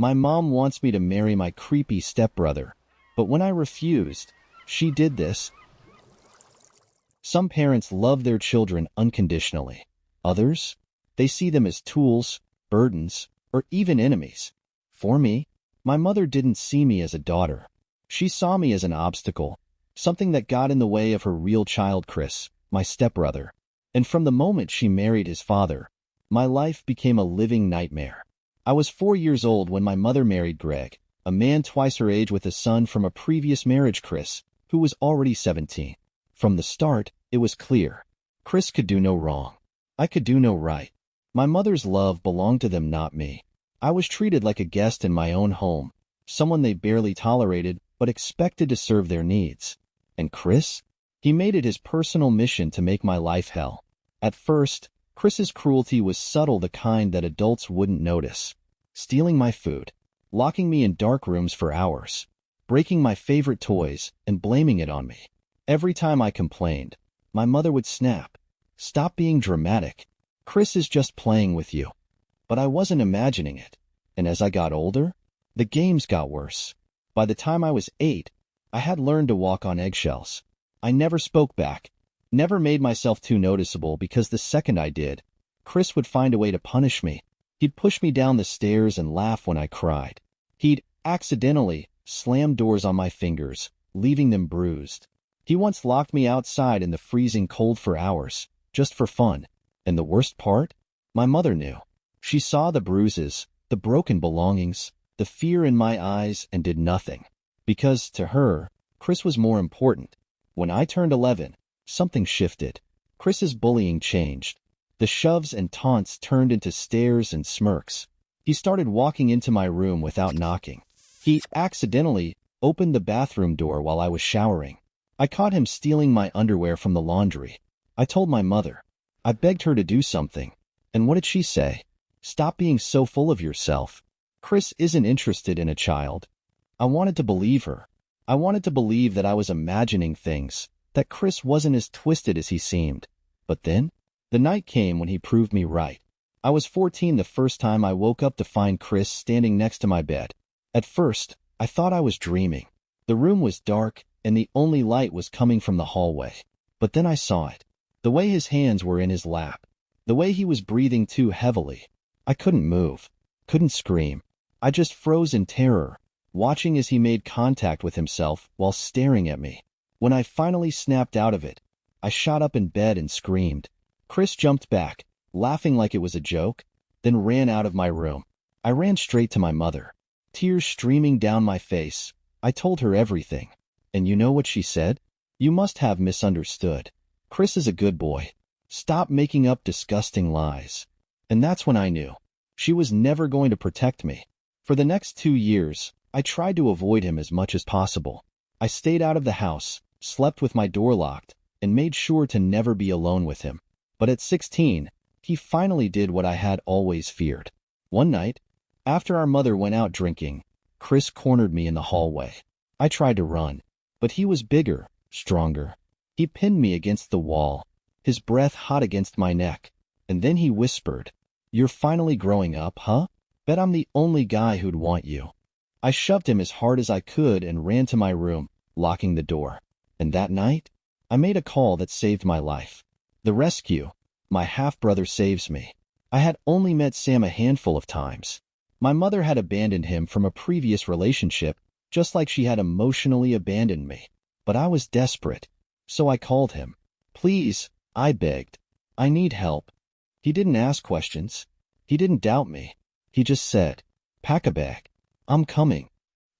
My mom wants me to marry my creepy stepbrother, but when I refused, she did this. Some parents love their children unconditionally. Others, they see them as tools, burdens, or even enemies. For me, my mother didn't see me as a daughter. She saw me as an obstacle, something that got in the way of her real child Chris, my stepbrother. And from the moment she married his father, my life became a living nightmare. I was 4 years old when my mother married Greg, a man twice her age with a son from a previous marriage, Chris, who was already 17. From the start, it was clear. Chris could do no wrong. I could do no right. My mother's love belonged to them, not me. I was treated like a guest in my own home, someone they barely tolerated but expected to serve their needs. And Chris? He made it his personal mission to make my life hell. At first, Chris's cruelty was subtle, the kind that adults wouldn't notice. Stealing my food, locking me in dark rooms for hours, breaking my favorite toys and blaming it on me. Every time I complained, my mother would snap. "Stop being dramatic. Chris is just playing with you." But I wasn't imagining it. And as I got older, the games got worse. By the time I was 8, I had learned to walk on eggshells. I never spoke back, never made myself too noticeable, because the second I did, Chris would find a way to punish me. He'd push me down the stairs and laugh when I cried. He'd accidentally slam doors on my fingers, leaving them bruised. He once locked me outside in the freezing cold for hours, just for fun. And the worst part? My mother knew. She saw the bruises, the broken belongings, the fear in my eyes, and did nothing. Because, to her, Chris was more important. When I turned 11, something shifted. Chris's bullying changed. The shoves and taunts turned into stares and smirks. He started walking into my room without knocking. He accidentally opened the bathroom door while I was showering. I caught him stealing my underwear from the laundry. I told my mother. I begged her to do something. And what did she say? "Stop being so full of yourself. Chris isn't interested in a child." I wanted to believe her. I wanted to believe that I was imagining things, that Chris wasn't as twisted as he seemed. But then, the night came when he proved me right. I was 14 the first time I woke up to find Chris standing next to my bed. At first, I thought I was dreaming. The room was dark, and the only light was coming from the hallway. But then I saw it. The way his hands were in his lap. The way he was breathing too heavily. I couldn't move. Couldn't scream. I just froze in terror, watching as he made contact with himself while staring at me. When I finally snapped out of it, I shot up in bed and screamed. Chris jumped back, laughing like it was a joke, then ran out of my room. I ran straight to my mother, tears streaming down my face. I told her everything. And you know what she said? "You must have misunderstood. Chris is a good boy. Stop making up disgusting lies." And that's when I knew. She was never going to protect me. For the next 2 years, I tried to avoid him as much as possible. I stayed out of the house, slept with my door locked, and made sure to never be alone with him. But at 16, he finally did what I had always feared. One night, after our mother went out drinking, Chris cornered me in the hallway. I tried to run, but he was bigger, stronger. He pinned me against the wall, his breath hot against my neck. And then he whispered, "You're finally growing up, huh? Bet I'm the only guy who'd want you." I shoved him as hard as I could and ran to my room, locking the door. And that night, I made a call that saved my life. The rescue. My half-brother saves me. I had only met Sam a handful of times. My mother had abandoned him from a previous relationship, just like she had emotionally abandoned me. But I was desperate. So I called him. "Please," I begged. "I need help." He didn't ask questions. He didn't doubt me. He just said, "Pack a bag. I'm coming."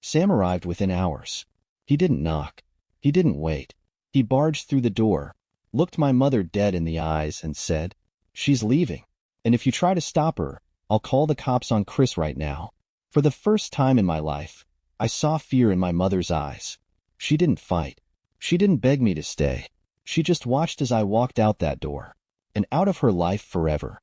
Sam arrived within hours. He didn't knock. He didn't wait. He barged through the door, looked my mother dead in the eyes, and said, "She's leaving. And if you try to stop her, I'll call the cops on Chris right now." For the first time in my life, I saw fear in my mother's eyes. She didn't fight. She didn't beg me to stay. She just watched as I walked out that door, and out of her life forever.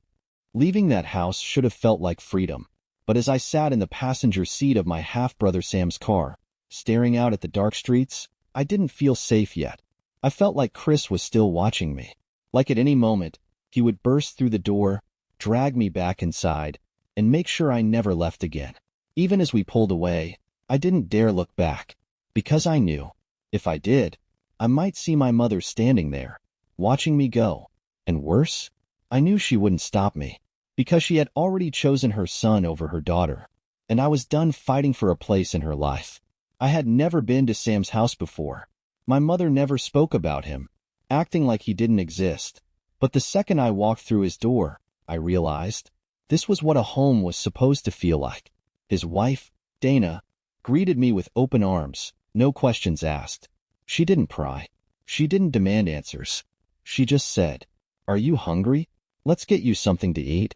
Leaving that house should have felt like freedom. But as I sat in the passenger seat of my half-brother Sam's car, staring out at the dark streets, I didn't feel safe yet. I felt like Chris was still watching me. Like at any moment, he would burst through the door, drag me back inside, and make sure I never left again. Even as we pulled away, I didn't dare look back, because I knew, if I did, I might see my mother standing there, watching me go. And worse, I knew she wouldn't stop me, because she had already chosen her son over her daughter, and I was done fighting for a place in her life. I had never been to Sam's house before. My mother never spoke about him, acting like he didn't exist. But the second I walked through his door, I realized this was what a home was supposed to feel like. His wife, Dana, greeted me with open arms, no questions asked. She didn't pry. She didn't demand answers. She just said, "Are you hungry? Let's get you something to eat."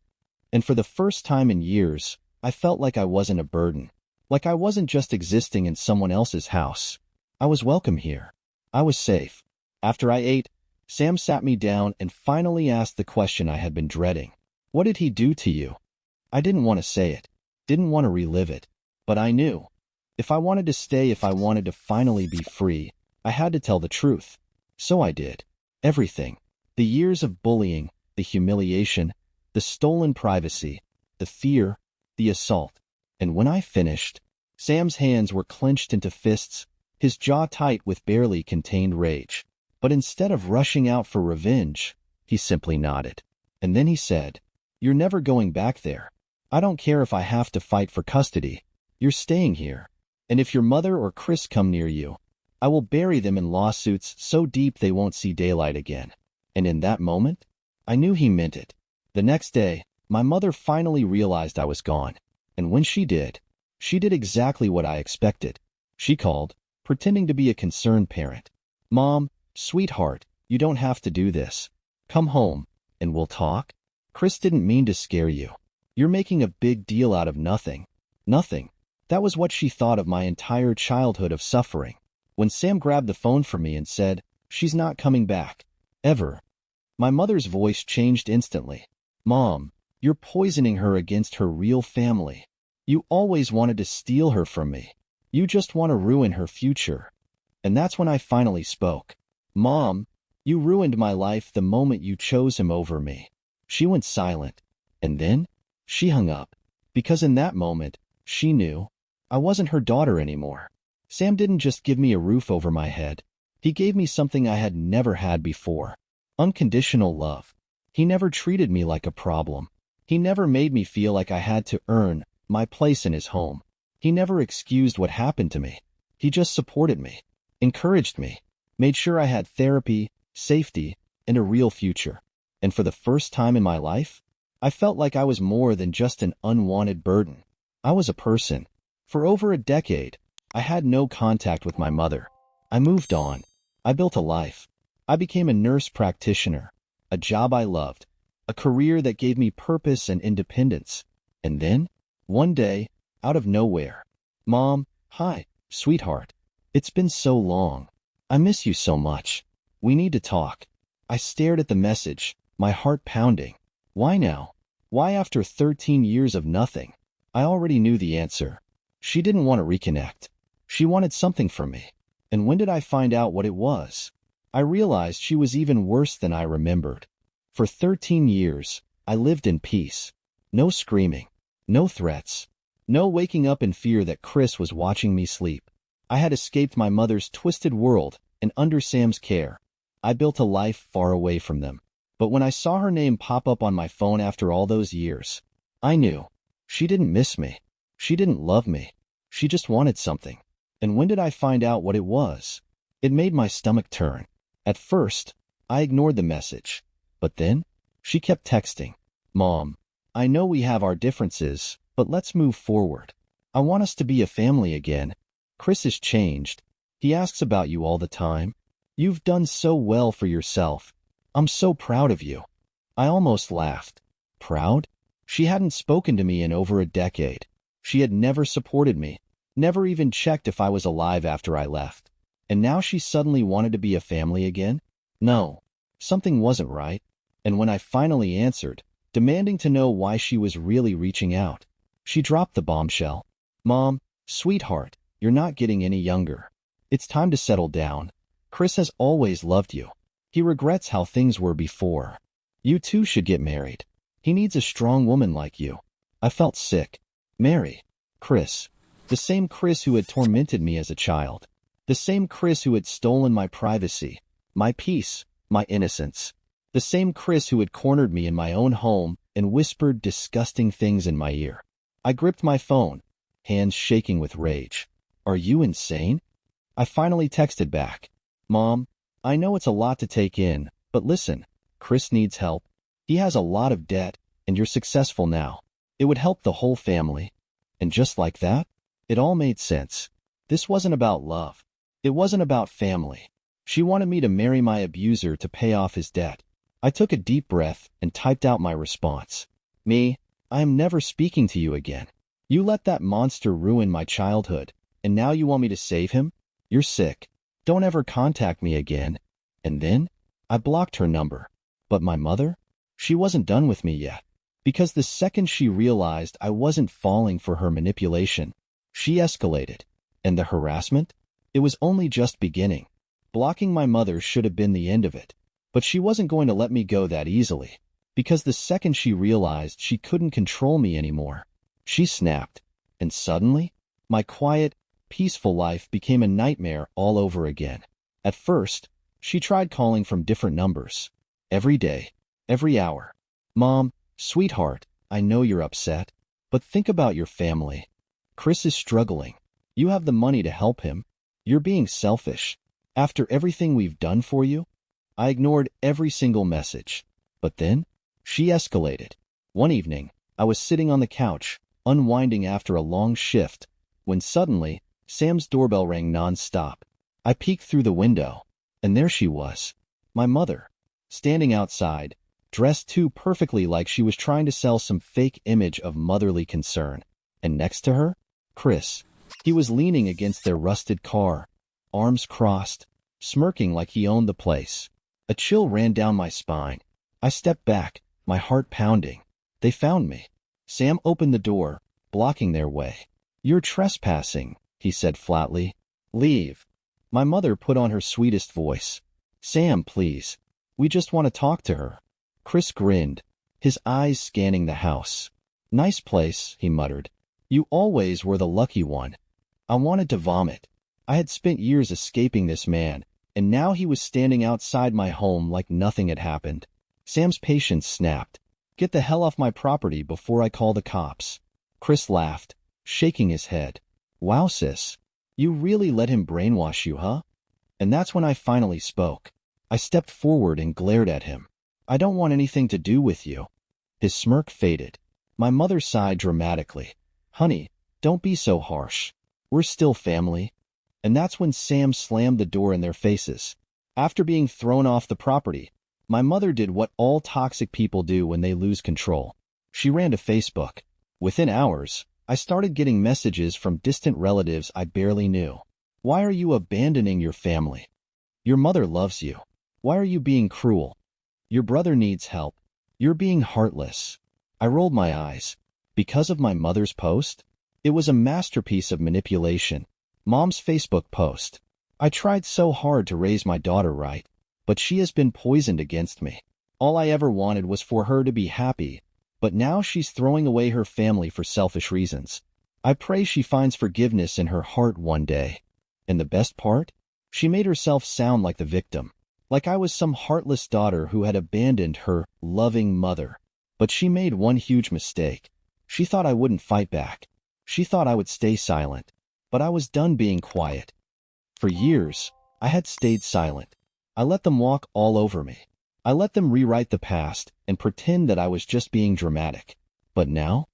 And for the first time in years, I felt like I wasn't a burden. Like I wasn't just existing in someone else's house. I was welcome here. I was safe. After I ate, Sam sat me down and finally asked the question I had been dreading. "What did he do to you?" I didn't want to say it. Didn't want to relive it. But I knew. If I wanted to stay, if I wanted to finally be free, I had to tell the truth. So I did. Everything. The years of bullying, the humiliation, the stolen privacy, the fear, the assault. And when I finished, Sam's hands were clenched into fists, his jaw tight with barely contained rage. But instead of rushing out for revenge, he simply nodded. And then he said, "You're never going back there. I don't care if I have to fight for custody. You're staying here. And if your mother or Chris come near you, I will bury them in lawsuits so deep they won't see daylight again." And in that moment, I knew he meant it. The next day, my mother finally realized I was gone. And when she did exactly what I expected. She called, pretending to be a concerned parent. "Mom, sweetheart, you don't have to do this. Come home, and we'll talk. Chris didn't mean to scare you. You're making a big deal out of nothing." Nothing. That was what she thought of my entire childhood of suffering. When Sam grabbed the phone from me and said, "She's not coming back. Ever." My mother's voice changed instantly. "Mom, you're poisoning her against her real family. You always wanted to steal her from me. You just want to ruin her future." And that's when I finally spoke. "Mom, you ruined my life the moment you chose him over me." She went silent. And then she hung up. Because in that moment, she knew I wasn't her daughter anymore. Sam didn't just give me a roof over my head. He gave me something I had never had before. Unconditional love. He never treated me like a problem. He never made me feel like I had to earn my place in his home. He never excused what happened to me. He just supported me, encouraged me, made sure I had therapy, safety, and a real future. And for the first time in my life, I felt like I was more than just an unwanted burden. I was a person. For over a decade, I had no contact with my mother. I moved on. I built a life. I became a nurse practitioner, a job I loved, a career that gave me purpose and independence. And then, one day, out of nowhere, "Mom, hi, sweetheart. It's been so long. I miss you so much. We need to talk." I stared at the message, my heart pounding. Why now? Why after 13 years of nothing? I already knew the answer. She didn't want to reconnect. She wanted something from me. And when did I find out what it was? I realized she was even worse than I remembered. For 13 years, I lived in peace. No screaming. No threats. No waking up in fear that Chris was watching me sleep. I had escaped my mother's twisted world, and under Sam's care, I built a life far away from them. But when I saw her name pop up on my phone after all those years, I knew. She didn't miss me. She didn't love me. She just wanted something. And when did I find out what it was? It made my stomach turn. At first, I ignored the message. But then, she kept texting. "Mom, I know we have our differences, but let's move forward. I want us to be a family again. Chris has changed. He asks about you all the time. You've done so well for yourself. I'm so proud of you." I almost laughed. Proud? She hadn't spoken to me in over a decade. She had never supported me, never even checked if I was alive after I left. And now she suddenly wanted to be a family again? No, something wasn't right. And when I finally answered, demanding to know why she was really reaching out, she dropped the bombshell. "Mom, sweetheart, you're not getting any younger. It's time to settle down. Chris has always loved you. He regrets how things were before. You too should get married. He needs a strong woman like you." I felt sick. Marry? Chris. The same Chris who had tormented me as a child. The same Chris who had stolen my privacy, my peace, my innocence. The same Chris who had cornered me in my own home and whispered disgusting things in my ear. I gripped my phone, hands shaking with rage. Are you insane? I finally texted back. Mom, I know it's a lot to take in, but listen, Chris needs help. He has a lot of debt, and you're successful now. It would help the whole family. And just like that, it all made sense. This wasn't about love. It wasn't about family. She wanted me to marry my abuser to pay off his debt. I took a deep breath and typed out my response. Me, I am never speaking to you again. You let that monster ruin my childhood, and now you want me to save him? You're sick. Don't ever contact me again. And then, I blocked her number. But my mother? She wasn't done with me yet. Because the second she realized I wasn't falling for her manipulation, she escalated. And the harassment? It was only just beginning. Blocking my mother should have been the end of it. But she wasn't going to let me go that easily. Because the second she realized she couldn't control me anymore, she snapped. And suddenly, my quiet, peaceful life became a nightmare all over again. At first, she tried calling from different numbers. Every day, every hour. Mom, sweetheart, I know you're upset, but think about your family. Chris is struggling. You have the money to help him. You're being selfish. After everything we've done for you? I ignored every single message. But then, she escalated. One evening, I was sitting on the couch, unwinding after a long shift, when suddenly, Sam's doorbell rang non-stop. I peeked through the window, and there she was, my mother, standing outside, dressed too perfectly like she was trying to sell some fake image of motherly concern. And next to her, Chris. He was leaning against their rusted car, arms crossed, smirking like he owned the place. A chill ran down my spine. I stepped back, my heart pounding. They found me. Sam opened the door, blocking their way. You're trespassing, he said flatly. Leave. My mother put on her sweetest voice. Sam, please. We just want to talk to her. Chris grinned, his eyes scanning the house. Nice place, he muttered. You always were the lucky one. I wanted to vomit. I had spent years escaping this man, and now he was standing outside my home like nothing had happened. Sam's patience snapped. Get the hell off my property before I call the cops. Chris laughed, shaking his head. Wow, sis. You really let him brainwash you, huh? And that's when I finally spoke. I stepped forward and glared at him. I don't want anything to do with you. His smirk faded. My mother sighed dramatically. Honey, don't be so harsh. We're still family. And that's when Sam slammed the door in their faces. After being thrown off the property, my mother did what all toxic people do when they lose control. She ran to Facebook. Within hours, I started getting messages from distant relatives I barely knew. Why are you abandoning your family? Your mother loves you. Why are you being cruel? Your brother needs help. You're being heartless. I rolled my eyes. Because of my mother's post? It was a masterpiece of manipulation. Mom's Facebook post. I tried so hard to raise my daughter right, but she has been poisoned against me. All I ever wanted was for her to be happy, but now she's throwing away her family for selfish reasons. I pray she finds forgiveness in her heart one day. And the best part? She made herself sound like the victim, like I was some heartless daughter who had abandoned her loving mother. But she made one huge mistake. She thought I wouldn't fight back. She thought I would stay silent. But I was done being quiet. For years, I had stayed silent. I let them walk all over me. I let them rewrite the past and pretend that I was just being dramatic. But now,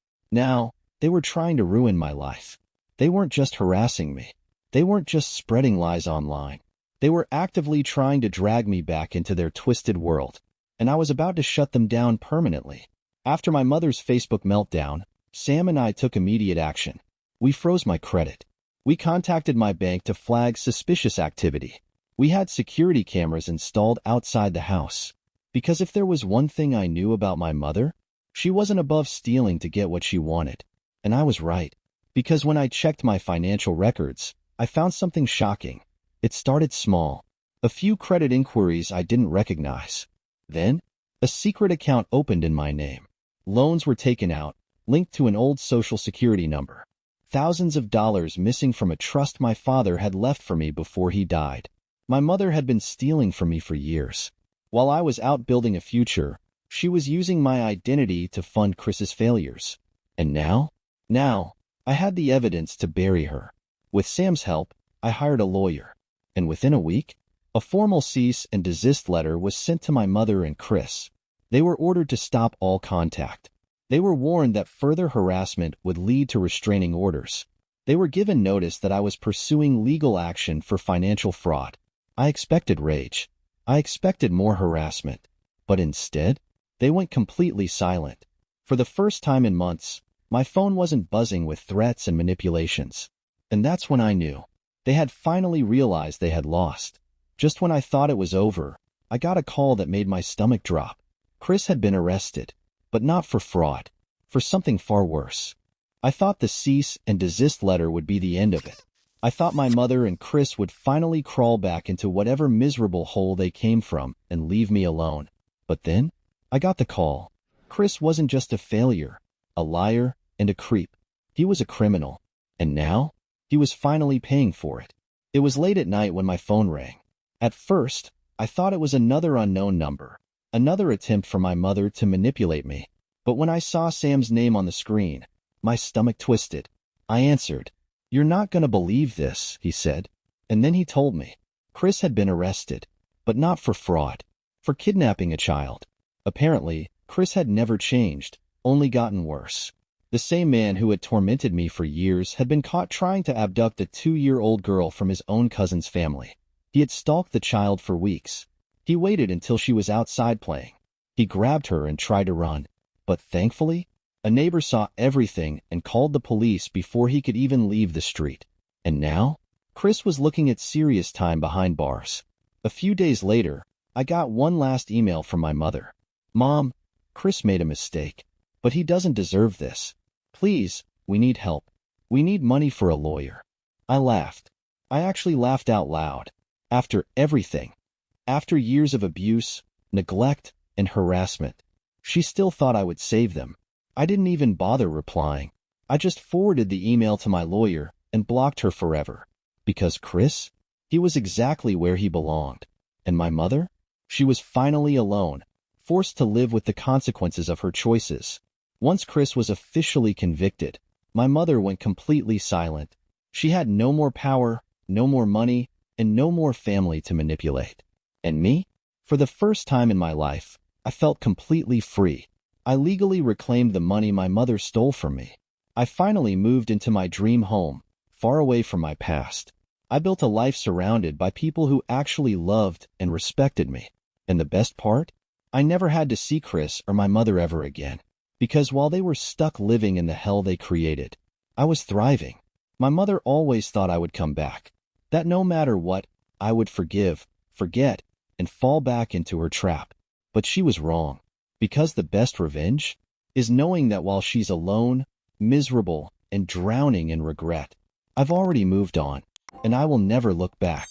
they were trying to ruin my life. They weren't just harassing me. They weren't just spreading lies online. They were actively trying to drag me back into their twisted world. And I was about to shut them down permanently. After my mother's Facebook meltdown, Sam and I took immediate action. We froze my credit. We contacted my bank to flag suspicious activity. We had security cameras installed outside the house. Because if there was one thing I knew about my mother, she wasn't above stealing to get what she wanted. And I was right. Because when I checked my financial records, I found something shocking. It started small. A few credit inquiries I didn't recognize. Then, a secret account opened in my name. Loans were taken out, linked to an old social security number. thousands of dollars missing from a trust my father had left for me before he died. My mother had been stealing from me for years. While I was out building a future, she was using my identity to fund Chris's failures. And now, I had the evidence to bury her. With Sam's help, I hired a lawyer. And within a week, a formal cease and desist letter was sent to my mother and Chris. They were ordered to stop all contact. They were warned that further harassment would lead to restraining orders. They were given notice that I was pursuing legal action for financial fraud. I expected rage. I expected more harassment. But instead, they went completely silent. For the first time in months, my phone wasn't buzzing with threats and manipulations. And that's when I knew. They had finally realized they had lost. Just when I thought it was over, I got a call that made my stomach drop. Chris had been arrested, but not for fraud, for something far worse. I thought the cease and desist letter would be the end of it. I thought my mother and Chris would finally crawl back into whatever miserable hole they came from and leave me alone. But then, I got the call. Chris wasn't just a failure, a liar, and a creep. He was a criminal. And now, he was finally paying for it. It was late at night when my phone rang. At first, I thought it was another unknown number, another attempt for my mother to manipulate me. But when I saw Sam's name on the screen, my stomach twisted. I answered. "You're not going to believe this," he said. And then he told me. Chris had been arrested, but not for fraud, for kidnapping a child. Apparently, Chris had never changed, only gotten worse. The same man who had tormented me for years had been caught trying to abduct a 2-year-old girl from his own cousin's family. He had stalked the child for weeks. He waited until she was outside playing. He grabbed her and tried to run. But thankfully, a neighbor saw everything and called the police before he could even leave the street. And now, Chris was looking at serious time behind bars. A few days later, I got one last email from my mother. "Mom, Chris made a mistake, but he doesn't deserve this. Please, we need help. We need money for a lawyer." I laughed. I actually laughed out loud. After everything, after years of abuse, neglect, and harassment, she still thought I would save them. I didn't even bother replying. I just forwarded the email to my lawyer and blocked her forever. Because Chris, he was exactly where he belonged. And my mother? She was finally alone, forced to live with the consequences of her choices. Once Chris was officially convicted, my mother went completely silent. She had no more power, no more money, and no more family to manipulate. And me? For the first time in my life, I felt completely free. I legally reclaimed the money my mother stole from me. I finally moved into my dream home, far away from my past. I built a life surrounded by people who actually loved and respected me. And the best part? I never had to see Chris or my mother ever again. Because while they were stuck living in the hell they created, I was thriving. My mother always thought I would come back. That no matter what, I would forgive, forget, and fall back into her trap. But she was wrong. Because the best revenge is knowing that while she's alone, miserable, and drowning in regret, I've already moved on, and I will never look back.